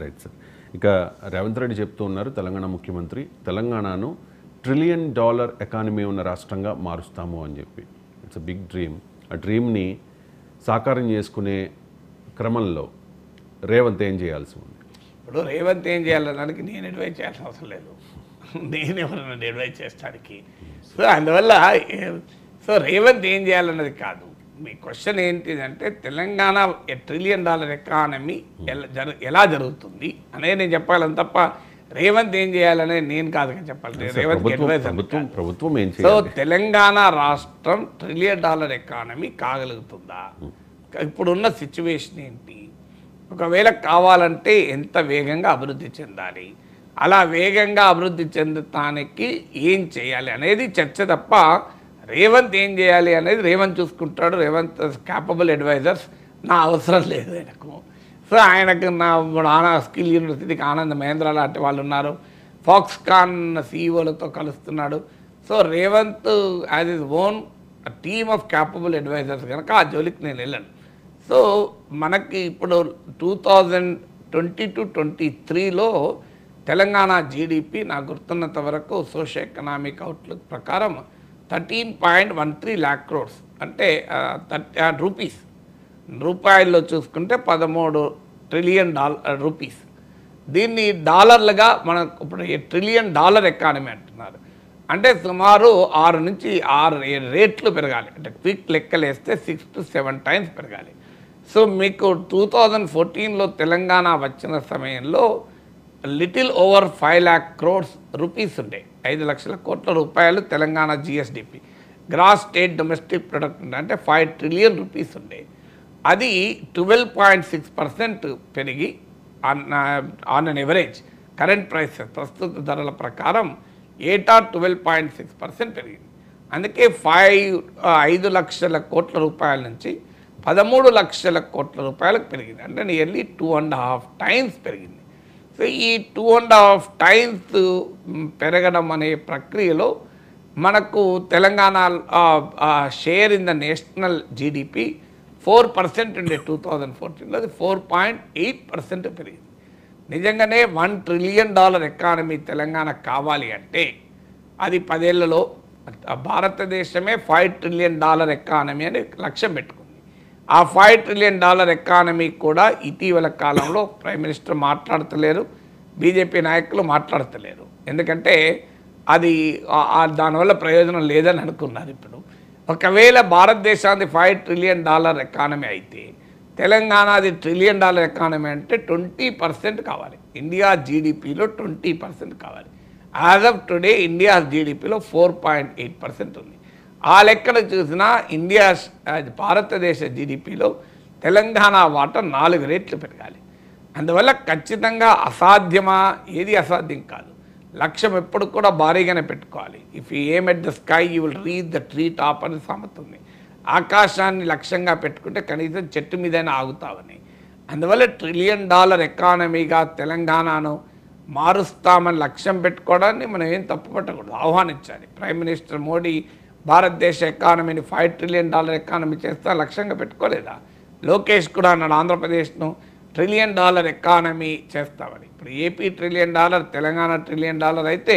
Right sir. ఇక రేవంత్ రెడ్డి చెప్తూ ఉన్నారు, తెలంగాణ ముఖ్యమంత్రి, తెలంగాణను $1 ట్రిలియన్ ఎకానమీ ఉన్న రాష్ట్రంగా మారుస్తాము అని చెప్పి. It's a big dream. ఆ డ్రీమ్ని సాకారం చేసుకునే క్రమంలో రేవంత్ ఏం చేయాల్సి ఉంది? ఇప్పుడు రేవంత్ ఏం చేయాలనడానికి నేను అడ్వైజ్ చేయాల్సిన అవసరం లేదు, నేను ఎవరైనా అడ్వైజ్ చేస్తానికి. సో అందువల్ల రేవంత్ ఏం చేయాలన్నది కాదు, మీ క్వశ్చన్ ఏంటిదంటే తెలంగాణ $1 ట్రిలియన్ ఎకానమీ ఎలా జరుగుతుంది అనేది నేను చెప్పాలని తప్ప రేవంత్ ఏం చేయాలనేది నేను కాదు చెప్పాలి. రేవంత్ ప్రభుత్వం ఏం సో తెలంగాణ రాష్ట్రం $1 ట్రిలియన్ ఎకానమీ కాగలుగుతుందా, ఇప్పుడున్న సిచ్యువేషన్ ఏంటి, ఒకవేళ కావాలంటే ఎంత వేగంగా అభివృద్ధి చెందాలి, అలా వేగంగా అభివృద్ధి చెందటానికి ఏం చేయాలి అనేది చర్చ తప్ప రేవంత్ ఏం చేయాలి అనేది రేవంత్ చూసుకుంటాడు. రేవంత్ క్యాపబుల్ అడ్వైజర్స్, నా అవసరం లేదు ఆయనకు. సో ఆయనకు నా స్కిల్ యూనివర్సిటీకి ఆనంద్ మహేంద్ర లాంటి వాళ్ళు ఉన్నారు, ఫాక్స్కాన్ సీఈఓలతో కలుస్తున్నాడు. So Revanth has his own team of capable advisors కనుక ఆ జోలికి నేను వెళ్ళను. సో మనకి ఇప్పుడు 2022-23లో తెలంగాణ జీడిపి నాకు గుర్తున్నంత వరకు సోషల్ ఎకనామిక్ అవుట్లుక్ ప్రకారం 13.13 lakh crores, అంటే రూపాయల్లో చూసుకుంటే 13 ట్రిలియన్ రూపీస్. దీన్ని డాలర్లుగా మనకు ఇప్పుడు $1 ట్రిలియన్ ఎకానమీ అంటున్నారు. అంటే సుమారు 6 నుంచి 6 రేట్లు పెరగాలి, అంటే క్విక్ లెక్కలు వేస్తే 6 to 7 times పెరగాలి. సో మీకు 2014లో తెలంగాణ వచ్చిన సమయంలో little over 5 lakh crores rupees ఉండే, 5 లక్షల కోట్ల రూపాయలు Telangana GSDP, gross state domestic product ఉండే, అంటే 5 ట్రిలియన్ రూపీస్ ఉండే. అది 12.6% పెరిగి on an average current prices ప్రస్తుత ధరల ప్రకారం 12.6% పెరిగింది. అందుకే 5 లక్షల కోట్ల రూపాయల నుంచి 13 లక్షల కోట్ల రూపాయలకు పెరిగింది, అంటే నియర్లీ 2.5 times పెరిగింది. సో ఈ 2.5 times పెరగడం అనే ప్రక్రియలో మనకు Telangana share in the national GDP 4% ఉండే 2014లో, అది 4.8% పెరిగింది. నిజంగానే $1 ట్రిలియన్ ఎకానమీ తెలంగాణ కావాలి అంటే అది 10 ఏళ్లలో భారతదేశమే $5 ట్రిలియన్ ఎకానమీ అని లక్ష్యం పెట్టుకుంది. ఆ $5 ట్రిలియన్ ఎకానమీ కూడా ఇటీవల కాలంలో ప్రైమ్ మినిస్టర్ మాట్లాడతలేరు, బీజేపీ నాయకులు మాట్లాడతలేరు. ఎందుకంటే అది దానివల్ల ప్రయోజనం లేదని అనుకున్నారు. ఇప్పుడు ఒకవేళ భారతదేశానికి $5 ట్రిలియన్ ఎకానమీ అయితే తెలంగాణది $1 ట్రిలియన్ ఎకానమీ అంటే 20% కావాలి, ఇండియా జీడిపిలో 20% కావాలి. యాజ్ ఆఫ్ టుడే ఇండియా జీడిపిలో 4.8% ఉంది. ఆ లెక్కను చూసినా ఇండియా భారతదేశ జీడిపిలో తెలంగాణ వాటా 4 రేట్లు పెరగాలి. అందువల్ల ఖచ్చితంగా అసాధ్యమా, ఏది అసాధ్యం కాదు. లక్ష్యం ఎప్పుడు కూడా భారీగానే పెట్టుకోవాలి. If you aim at the sky you will reach the tree top అని సామెత ఉంది. ఆకాశాన్ని లక్ష్యంగా పెట్టుకుంటే కనీసం చెట్టు మీదైనా ఆగుతావని. అందువల్ల $1 ట్రిలియన్ ఎకానమీగా తెలంగాణను మారుస్తామని లక్ష్యం పెట్టుకోవడాన్ని మనం ఏం తప్పుపట్టకూడదు, ఆహ్వానించాలి. ప్రైమ్ మినిస్టర్ మోడీ భారతదేశ ఎకానమీని $5 ట్రిలియన్ ఎకానమీ చేస్తా లక్ష్యంగా పెట్టుకోలేదా? లోకేష్ కూడా అన్నాడు ఆంధ్రప్రదేశ్ను $1 ట్రిలియన్ ఎకానమీ చేస్తామని. ఇప్పుడు ఏపీ $1 ట్రిలియన్, తెలంగాణ $1 ట్రిలియన్ అయితే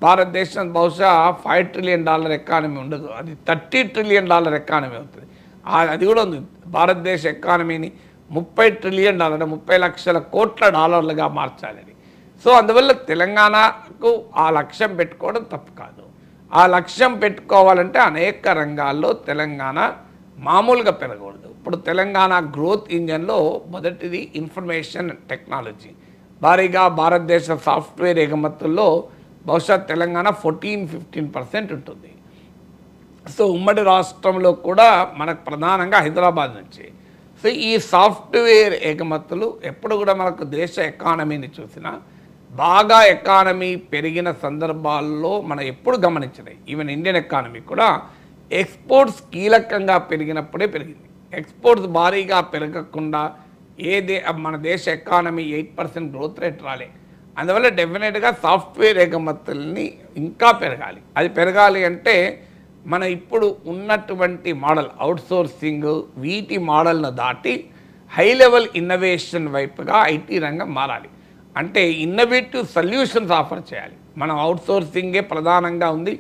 భారతదేశం బహుశా $5 ట్రిలియన్ ఎకానమీ ఉండదు, అది $30 ట్రిలియన్ ఎకానమీ అవుతుంది. అది కూడా ఉంది. భారతదేశ ఎకానమీని $30 ట్రిలియన్, అంటే 30 లక్షల కోట్ల డాలర్లుగా మార్చాలని. సో అందువల్ల తెలంగాణకు ఆ లక్ష్యం పెట్టుకోవడం తప్పు కాదు. ఆ లక్ష్యం పెట్టుకోవాలంటే అనేక రంగాల్లో తెలంగాణ మామూలుగా పెరగకూడదు. ఇప్పుడు తెలంగాణ గ్రోత్ ఇంజన్లో మొదటిది ఇన్ఫర్మేషన్ టెక్నాలజీ. భారీగా భారతదేశ సాఫ్ట్వేర్ ఎగుమతుల్లో బహుశా తెలంగాణ 14-15% ఉంటుంది. సో ఉమ్మడి రాష్ట్రంలో కూడా మనకు ప్రధానంగా హైదరాబాద్ నుంచి. సో ఈ సాఫ్ట్వేర్ ఎగుమతులు ఎప్పుడు కూడా మనకు దేశ ఎకానమీని చూసినా బాగా ఎకానమీ పెరిగిన సందర్భాల్లో మనం ఎప్పుడు గమనించినాయి. ఈవెన్ ఇండియన్ ఎకానమీ కూడా ఎక్స్పోర్ట్స్ కీలకంగా పెరిగినప్పుడే పెరిగింది. ఎక్స్పోర్ట్స్ భారీగా పెరగకుండా మన దేశ ఎకానమీ 8% గ్రోత్ రేట్ రాలే. అందువల్ల డెఫినెట్గా సాఫ్ట్వేర్ ఎగుమతుల్ని ఇంకా పెరగాలి. అది పెరగాలి అంటే మన ఇప్పుడు ఉన్నటువంటి మోడల్ అవుట్సోర్సింగ్ వీటి మోడల్ను దాటి హై లెవెల్ ఇన్నోవేషన్ వైపుగా ఐటీ రంగం మారాలి. అంటే ఇన్నోవేటివ్ సొల్యూషన్స్ ఆఫర్ చేయాలి. మనం అవుట్సోర్సింగే ప్రధానంగా ఉంది.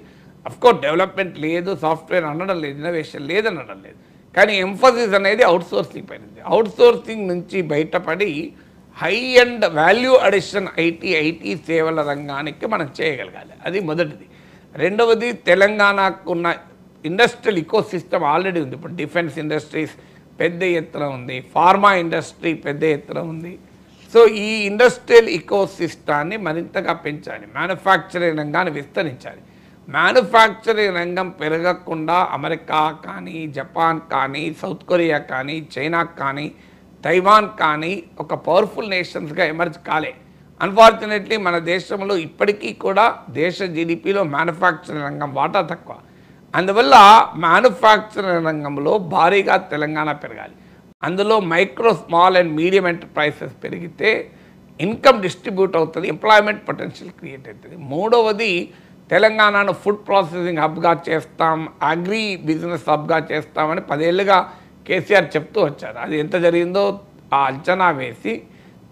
అఫ్కోర్స్ డెవలప్మెంట్ లేదు, సాఫ్ట్వేర్ అనడం లేదు, ఇన్నోవేషన్ లేదనడం లేదు. కానీ ఎంఫసిస్ అనేది అవుట్సోర్సింగ్ పైన. అవుట్సోర్సింగ్ నుంచి బయటపడి high and value addition IT సేవల రంగానికి మనం చేయగలగాలి. అది మొదటిది. రెండవది, తెలంగాణకు ఉన్న ఇండస్ట్రియల్ ఇకోసిస్టమ్ ఆల్రెడీ ఉంది. ఇప్పుడు డిఫెన్స్ ఇండస్ట్రీస్ పెద్ద ఎత్తున ఉంది, ఫార్మా ఇండస్ట్రీ పెద్ద ఎత్తున ఉంది. సో ఈ ఇండస్ట్రియల్ ఇకోసిస్టాన్ని మరింతగా పెంచాలి, మ్యానుఫ్యాక్చరింగ్ రంగాన్ని విస్తరించాలి. మ్యానుఫ్యాక్చరింగ్ రంగం పెరగకుండా అమెరికా కానీ, జపాన్ కానీ, సౌత్ కొరియా కానీ, చైనా కానీ, తైవాన్ కానీ ఒక పవర్ఫుల్ నేషన్స్గా ఎమర్జ్ కాలే. అన్ఫార్చునేట్లీ మన దేశంలో ఇప్పటికీ కూడా దేశ జీడిపిలో మ్యానుఫ్యాక్చరింగ్ రంగం వాటా తక్కువ. అందువల్ల మ్యానుఫ్యాక్చరింగ్ రంగంలో భారీగా తెలంగాణ పెరగాలి. అందులో micro, small and medium enterprises పెరిగితే ఇన్కమ్ డిస్ట్రిబ్యూట్ అవుతుంది, ఎంప్లాయ్మెంట్ పొటెన్షియల్ క్రియేట్ అవుతుంది. మూడవది, తెలంగాణను ఫుడ్ ప్రాసెసింగ్ హబ్గా చేస్తాం, అగ్రి బిజినెస్ హబ్గా చేస్తామని 10 ఏళ్ళుగా కేసీఆర్ చెప్తూ వచ్చారు. అది ఎంత జరిగిందో ఆ అంచనా వేసి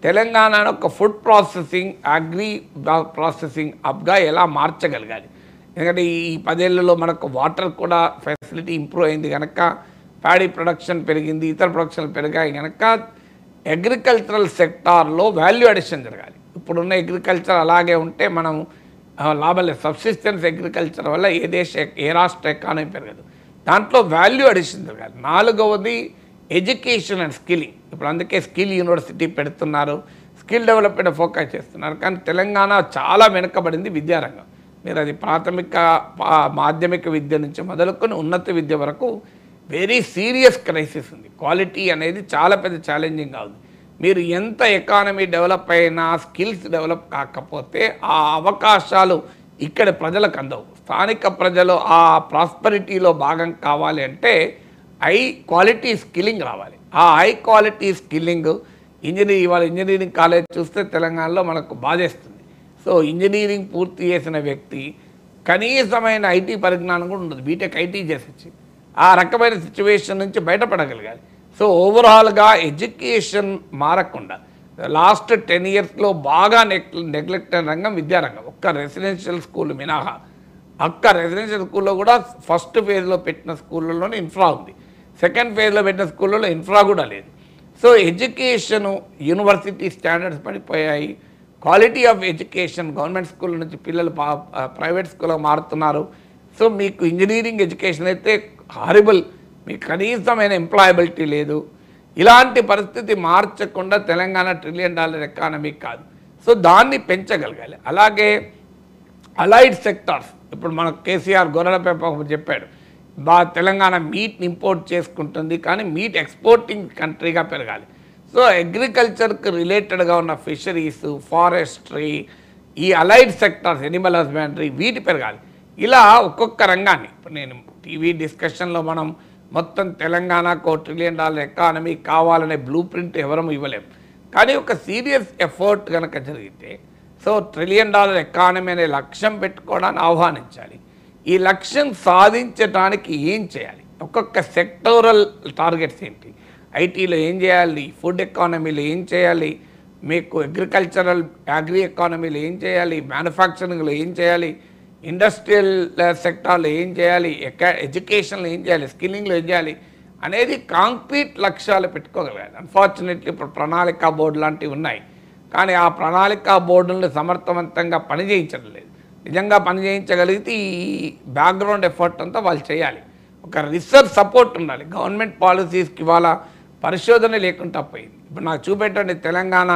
తెలంగాణను ఒక ఫుడ్ ప్రాసెసింగ్, అగ్రి ప్రాసెసింగ్ హబ్గా ఎలా మార్చగలగాలి. ఎందుకంటే ఈ 10 ఏళ్లలో మనకు వాటర్ కూడా ఫెసిలిటీ ఇంప్రూవ్ అయింది కనుక, ప్యాడీ ప్రొడక్షన్ పెరిగింది, ఇతర ప్రొడక్షన్లు పెరిగాయి కనుక అగ్రికల్చరల్ సెక్టార్లో వాల్యూ అడిషన్ జరగాలి. ఇప్పుడున్న అగ్రికల్చర్ అలాగే ఉంటే మనం లాభం లేదు. సబ్సిస్టెన్స్ అగ్రికల్చర్ వల్ల ఏ రాష్ట్ర ఎకానమీ పెరగదు. దాంట్లో వాల్యూ అడిషన్ జరగాలి. నాలుగవది, ఎడ్యుకేషన్ అండ్ స్కిల్లింగ్. ఇప్పుడు అందుకే స్కిల్ యూనివర్సిటీ పెడుతున్నారు, స్కిల్ డెవలప్మెంట్ ఫోకస్ చేస్తున్నారు. కానీ తెలంగాణ చాలా వెనుకబడింది విద్యారంగం. మీరు అది ప్రాథమిక, మాధ్యమిక విద్య నుంచి మొదలుకొని ఉన్నత విద్య వరకు వెరీ సీరియస్ క్రైసిస్ ఉంది. క్వాలిటీ అనేది చాలా పెద్ద ఛాలెంజింగ్గా ఉంది. మీరు ఎంత ఎకానమీ డెవలప్ అయినా స్కిల్స్ డెవలప్ కాకపోతే ఆ అవకాశాలు ఇక్కడ ప్రజలకు అందవు. స్థానిక ప్రజలు ఆ ప్రాస్పరిటీలో భాగం కావాలి అంటే హై క్వాలిటీ స్కిల్లింగ్ రావాలి. ఆ హై క్వాలిటీ స్కిల్లింగ్ ఇవాళ ఇంజనీరింగ్ కాలేజ్ చూస్తే తెలంగాణలో మనకు బాధేస్తుంది. సో ఇంజనీరింగ్ పూర్తి చేసిన వ్యక్తి కనీసమైన ఐటీ పరిజ్ఞానం కూడా ఉండదు, బీటెక్ ఐటీ చేసొచ్చి ఆ రకమైన సిచ్యువేషన్ నుంచి బయటపడగలగాలి. సో ఓవరాల్గా ఎడ్యుకేషన్ మారకుండా లాస్ట్ 10 ఇయర్స్లో బాగా నెగ్లెక్ట్ అయిన రంగం విద్యారంగం. ఒక్క రెసిడెన్షియల్ స్కూల్ మినహా, రెసిడెన్షియల్ స్కూల్లో కూడా ఫస్ట్ ఫేజ్లో పెట్టిన స్కూళ్ళలోనే ఇన్ఫ్రా ఉంది, సెకండ్ ఫేజ్లో పెట్టిన స్కూళ్ళలో ఇన్ఫ్రా కూడా లేదు. సో ఎడ్యుకేషను, యూనివర్సిటీ స్టాండర్డ్స్ పడిపోయాయి. Quality of education, government school నుంచి పిల్లలు ప్రైవేట్ స్కూల్లో మారుతున్నారు. సో మీకు ఇంజనీరింగ్ ఎడ్యుకేషన్ అయితే హారిబుల్, మీకు కనీసమైన ఎంప్లాయబిలిటీ లేదు. ఇలాంటి పరిస్థితి మార్చకుండా తెలంగాణ $1 ట్రిలియన్ ఎకానమీ కాదు. సో దాన్ని పెంచగలగాలి. అలాగే అలైడ్ సెక్టార్స్, ఇప్పుడు మనకు కేసీఆర్ గొర్రెల పెంపకం చెప్పాడు. తెలంగాణ మీట్ని ఇంపోర్ట్ చేసుకుంటుంది, కానీ మీట్ ఎక్స్పోర్టింగ్ కంట్రీగా పెరగాలి. సో అగ్రికల్చర్కి రిలేటెడ్గా ఉన్న ఫిషరీస్, ఫారెస్ట్రీ, ఈ అలైడ్ సెక్టార్స్, ఎనిమల్ హస్బెండరీ, వీటి పెరగాలి. ఇలా ఒక్కొక్క రంగాన్ని, ఇప్పుడు నేను టీవీ డిస్కషన్లో మనం మొత్తం తెలంగాణకు $1 ట్రిలియన్ ఎకానమీ కావాలనే బ్లూ ప్రింట్ ఎవరూ ఇవ్వలేము. కానీ ఒక సీరియస్ ఎఫర్ట్ కనుక జరిగితే సో $1 ట్రిలియన్ ఎకానమీ అనే లక్ష్యం పెట్టుకోవడానికి ఆహ్వానించాలి. ఈ లక్ష్యం సాధించడానికి ఏం చేయాలి, ఒక్కొక్క సెక్టోరల్ టార్గెట్స్ ఏంటి, ఐటీలో ఏం చేయాలి, ఫుడ్ ఎకానమీలో ఏం చేయాలి, మీకు అగ్రికల్చరల్ అగ్రి ఎకానమీలో ఏం చేయాలి, మ్యానుఫ్యాక్చరింగ్లో ఏం చేయాలి, ఇండస్ట్రియల్ సెక్టార్లో ఏం చేయాలి, ఎడ్యుకేషన్లో ఏం చేయాలి, స్కిల్లింగ్లో ఏం చేయాలి అనేది కాంక్రీట్ లక్ష్యాలు పెట్టుకోగలగాలి. అన్ఫార్చునేట్లీ ఇప్పుడు ప్రణాళికా బోర్డు లాంటివి ఉన్నాయి, కానీ ఆ ప్రణాళికా బోర్డులను సమర్థవంతంగా పనిచేయించడం లేదు. నిజంగా పనిచేయించగలిగితే ఈ బ్యాక్గ్రౌండ్ ఎఫర్ట్ అంతా వాళ్ళు చేయాలి. ఒక రీసెర్చ్ సపోర్ట్ ఉండాలి. గవర్నమెంట్ పాలసీస్కి ఇవాళ పరిశోధన లేకుండా పోయింది. ఇప్పుడు నాకు చూపెట్టండి, తెలంగాణ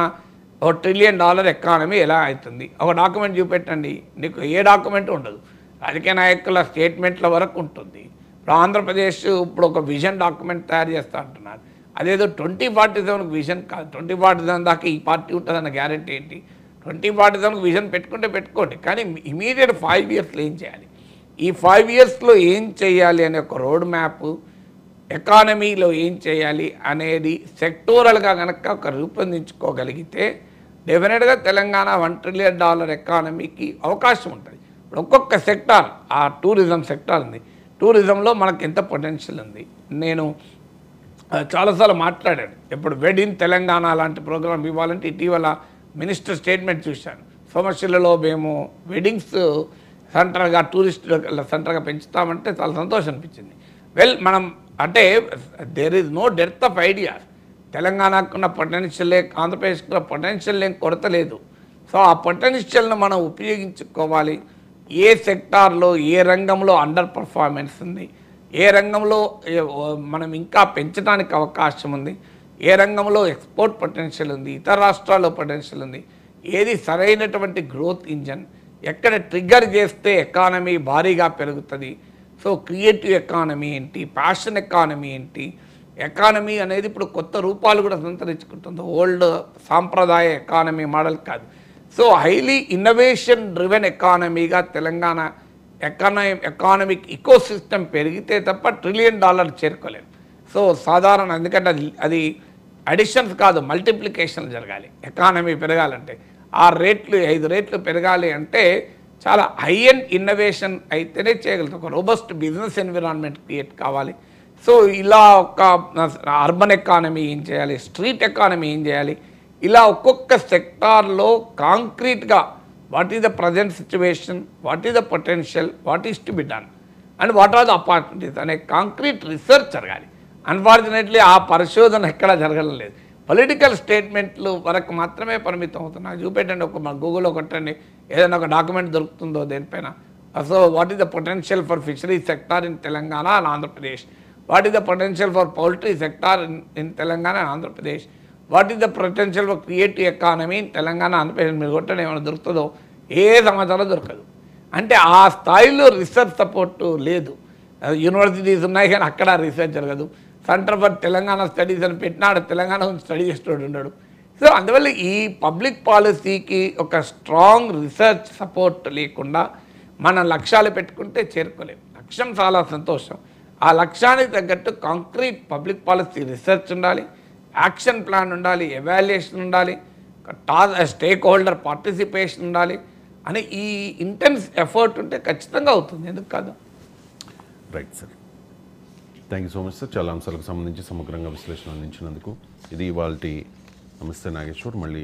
$1 ట్రిలియన్ ఎకానమీ ఎలా అవుతుంది, ఒక డాక్యుమెంట్ చూపెట్టండి, నీకు ఏ డాక్యుమెంట్ ఉండదు. రాజకీయ నాయకుల స్టేట్మెంట్ల వరకు ఉంటుంది. ఇప్పుడు ఆంధ్రప్రదేశ్ ఇప్పుడు ఒక విజన్ డాక్యుమెంట్ తయారు చేస్తూ అంటున్నారు. అదేదో 2047 విజన్ కాదు. 2047 దాకా ఈ పార్టీ ఉంటుందన్న గ్యారెంటీ ఏంటి? 2047 విజన్ పెట్టుకోండి, కానీ ఇమీడియట్ 5 ఇయర్స్లో ఏం చేయాలి, ఈ 5 ఇయర్స్లో ఏం చేయాలి అనే ఒక రోడ్ మ్యాప్, ఎకానమీలో ఏం చేయాలి అనేది సెక్టోరల్గా కనుక ఒక రూపొందించుకోగలిగితే డెఫినెట్గా తెలంగాణ $1 ట్రిలియన్ ఎకానమీకి అవకాశం ఉంటుంది. ఇప్పుడు ఒక్కొక్క సెక్టార్, ఆ టూరిజం సెక్టార్ ఉంది, టూరిజంలో మనకు ఎంత పొటెన్షియల్ ఉంది. నేను చాలాసార్లు మాట్లాడాడు. ఇప్పుడు వెడ్ తెలంగాణ లాంటి ప్రోగ్రాం ఇవ్వాలంటే ఇటీవల మినిస్టర్ స్టేట్మెంట్ చూశాను. సోమశిలలో మేము వెడ్డింగ్స్ సెంటర్గా టూరిస్ట్ సెంటర్గా పెంచుతామంటే చాలా సంతోషం అనిపించింది. మనం అంటే there is no dearth of ideas. తెలంగాణకున్న పొటెన్షియలే, ఆంధ్రప్రదేశ్కున్న పొటెన్షియల్ ఏం కొరత లేదు. సో ఆ పొటెన్షియల్ను మనం ఉపయోగించుకోవాలి. ఏ సెక్టార్లో ఏ రంగంలో అండర్ పర్ఫార్మెన్స్ ఉంది, ఏ రంగంలో మనం ఇంకా పెంచడానికి అవకాశం ఉంది, ఏ రంగంలో ఎక్స్పోర్ట్ పొటెన్షియల్ ఉంది, ఇతర రాష్ట్రాల్లో పొటెన్షియల్ ఉంది, ఏది సరైనటువంటి గ్రోత్ ఇంజన్, ఎక్కడ ట్రిగ్గర్ చేస్తే ఎకానమీ భారీగా పెరుగుతుంది. సో క్రియేటివ్ ఎకానమీ ఏంటి, ప్యాషన్ ఎకానమీ ఏంటి, ఎకానమీ అనేది ఇప్పుడు కొత్త రూపాలు కూడా సంతరించుకుంటుంది. ఓల్డ్ సాంప్రదాయ ఎకానమీ మోడల్ కాదు. సో హైలీ ఇన్నోవేషన్ డ్రివెన్ ఎకానమీగా తెలంగాణ ఎకానమిక్ ఇకోసిస్టమ్ పెరిగితే తప్ప $1 ట్రిలియన్ చేరుకోలేము. సో సాధారణ, ఎందుకంటే అది అడిషన్స్ కాదు, మల్టిప్లికేషన్ జరగాలి. ఎకానమీ పెరగాలంటే 6 రేట్లు 5 రేట్లు పెరగాలి అంటే చాలా హై అండ్ ఇన్నోవేషన్ అయితేనే చేయగలుగుతాం. ఒక రోబస్ట్ బిజినెస్ ఎన్విరాన్మెంట్ క్రియేట్ కావాలి. సో ఇలా ఒక అర్బన్ ఎకానమీ ఏం చేయాలి, స్ట్రీట్ ఎకానమీ ఏం చేయాలి, ఇలా ఒక్కొక్క సెక్టార్లో కాంక్రీట్గా what is the present situation, what is the potential, what is to be done and what are the opportunities అనే కాంక్రీట్ రీసెర్చ్ జరగాలి. అన్ఫార్చునేట్లీ ఆ పరిశోధన ఎక్కడా జరగడం లేదు. పొలిటికల్ స్టేట్మెంట్లు వరకు మాత్రమే పరిమితం అవుతున్నాయి. చూపెట్టండి, ఒక గూగుల్లో కొట్టండి, ఏదైనా ఒక డాక్యుమెంట్ దొరుకుతుందో దేనిపైన. So what is the potential for fishery sector in Telangana and Andhra Pradesh, what is the potential for poultry sector in Telangana and Andhra Pradesh, what is the potential for creative economy in Telangana Andhra Pradesh. మీరు కొట్టండి, ఏమైనా దొరుకుతుందో? ఏ సమాచారం దొరకదు. అంటే ఆ స్థాయిలో రీసెర్చ్ సపోర్టు లేదు. యూనివర్సిటీస్ ఉన్నాయి కానీ అక్కడ రీసెర్చ్ జరగదు. సెంటర్ ఫర్ తెలంగాణ స్టడీస్ అని పెట్టినాడు, తెలంగాణ స్టడీ చేసేవాడు ఉన్నాడు. సో అందువల్ల ఈ పబ్లిక్ పాలసీకి ఒక స్ట్రాంగ్ రీసెర్చ్ సపోర్ట్ లేకుండా మన లక్ష్యాలు పెట్టుకుంటే చేరుకోలేము. లక్ష్యం చాలా సంతోషం, ఆ లక్ష్యానికి తగ్గట్టు కాంక్రీట్ పబ్లిక్ పాలసీ రీసెర్చ్ ఉండాలి, యాక్షన్ ప్లాన్ ఉండాలి, ఎవాల్యుయేషన్ ఉండాలి, స్టేక్ హోల్డర్ పార్టిసిపేషన్ ఉండాలి అని ఈ ఇంటెన్స్ ఎఫర్ట్ ఉంటే ఖచ్చితంగా అవుతుంది. ఎందుకు కాదు? Right sir, thank you so much sir. చాలా అంశాలకు సంబంధించి సమగ్రంగా విశ్లేషణ అందించినందుకు. ఇది ఇవాల్టి నమస్తే నాగేశ్వర్. మళ్ళీ